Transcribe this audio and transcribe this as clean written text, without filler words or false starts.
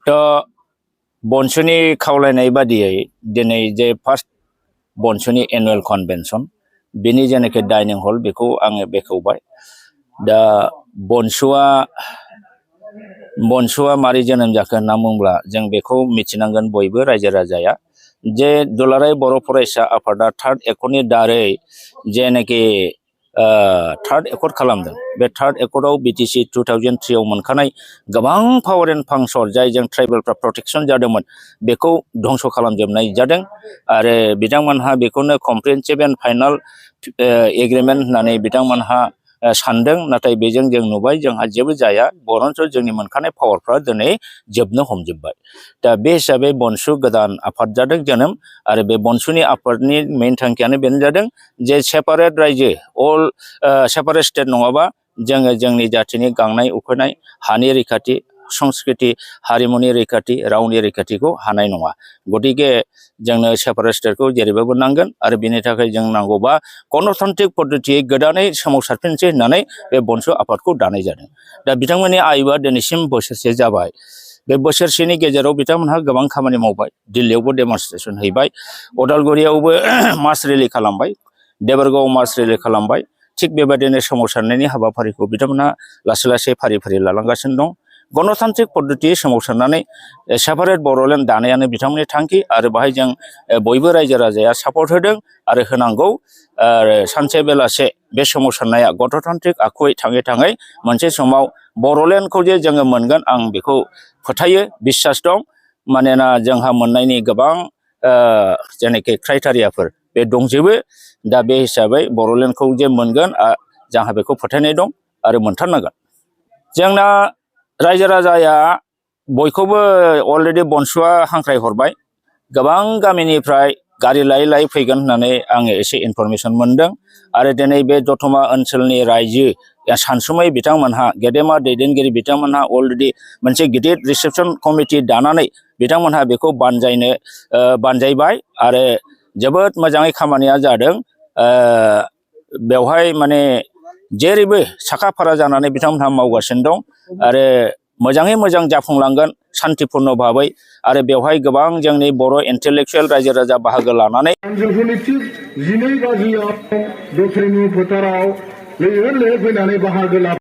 तो BoNSUनि खावलायनाय बादियै दिनै जे फार्स्ट BoNSUनि एनुअल कन्वेन्सन बेनि जेनाखि डाइनिं हल बेखौ आङो बेखेवबाय दा BoNSUआ मारै जोनोम जाखो होनना बुङोब्ला जों बेखौ मिथिनांगोन बयबो रायजो राजाया जे दुलाराय बर' फरायसा आफादा थार्ड एकर्डनि दारै जेनाखि थार्ड एकर्ड खालामदों बे थार्ड एकर्डआव BTC 2003 आव मोनखानाय गोबां पावर एन्ड फांसन जायजों ट्राइबेलफ्रा प्रटेक्शन जादोंमोन बेखौ धंस खालामजोबनाय जादों आरो बिथांमोनहा बेखौनो कम्प्रिहेन्सिभ एन्ड फाइनाल एग्रिमेन्ट होननानै बिथांमोनहा सानदों नाथाय बेजों जों नुबाय जोंहा जेबो जाया बरन्स जोंनि मोनखानाय पावारफ्रा दिनै जोबनो हमजोबबाय दा बे हिसाबै BoNSU गोदान आफाद जादों जोनोम आरो बे BoNSUनि आफादनि मेइन थांखियानो बेनो जादों जे सेपारेट रायजो अल सेपारेट स्टेट नङाबा जोङो जोंनि जाथिनि गांनाय उखैनाय हानि रैखाथि संस्कृति हारिमुनि रैखाथि रावनि रैखाथिखौ हानाय नङा गतिके जोंनो सेपारेट स्टेटखौ जेरैबाबो नांगोन आरो बेनि थाखाय जों नांगौबा गणतान्त्रिक पद्धतियै गोदानै सोमावसारफिनसै होननानै बे BoNSU आफादखौ दानाय जादों दा बिथांमोननि आयुआ दिनैसिम बोसोरसे जाबाय बे बोसोरसेनि गेजेराव बिथांमोनहा गोबां खामानि मावबाय दिल्लीयावबो डेमनस्ट्रेसन हैबाय उदालगुरियावबो मास रेलि खालामबाय देबरगाव मास रेलि खालामबाय थिग बेबायदिनो सोमावसारनायनि हाबाफारिखौ बिथांमोनहा लासै लासै फारि फारि लालांगासिनो दं गणतान्त्रिक पद्धतियै सोमावसारनानै सेपारेट बर'लेण्ड दानायानो बिथांमोननि थांखि आरो बाहाय जों बयबो रायजो राजाया सापर्ट होदों आरो होनांगौ आरो सानसे बेलासे बे सोमावसारनाया गणतान्त्रिक आखुयै थाङै थाङै मोनसे समाव बर'लेण्डखौ जे जोङो मोनगोन आं बेखौ फोथायो बिश्वास दं मानोना जोंहा मोननायनि गोबां जेनाखि क्राइटेरियाफोर बे दंजोबो दा बे हिसाबै बर'लेण्डखौ जे मोनगोन जोंहा बेखौ फोथायनाय दं आरो मोनथारनांगोन जोंना रायजो राजाया बयखौबो अलरेडि BoNSUआ हांख्राय हरबाय गोबां गामिनिफ्राय गारि लायै लायै फैगोन होननानै आङो एसे इनफरमेसन मोनदों आरो दिनै बे दतमा ओनसोलनि रायजो सानसुमै बिथांमोनहा गेदेमा दैदेनगिरि बिथांमोनहा अलरेडि मोनसे गिदिर रिसेपसन कमिटि दानानै बिथांमोनहा बेखौ बानजायबाय आरो जोबोद मोजाङै खामानिया जादों बेवहाय माने जेरैबो साखा फारा जानानै बिथांमोनहा मावगासिनो दं आरो मोजाङै मोजां जाफुंलांगोन शान्तिपूर्ण भाबै आरो बेवहाय गोबां जोंनि बर' इन्टेलेक्चुवेल रायजो राजा बाहागो लानानै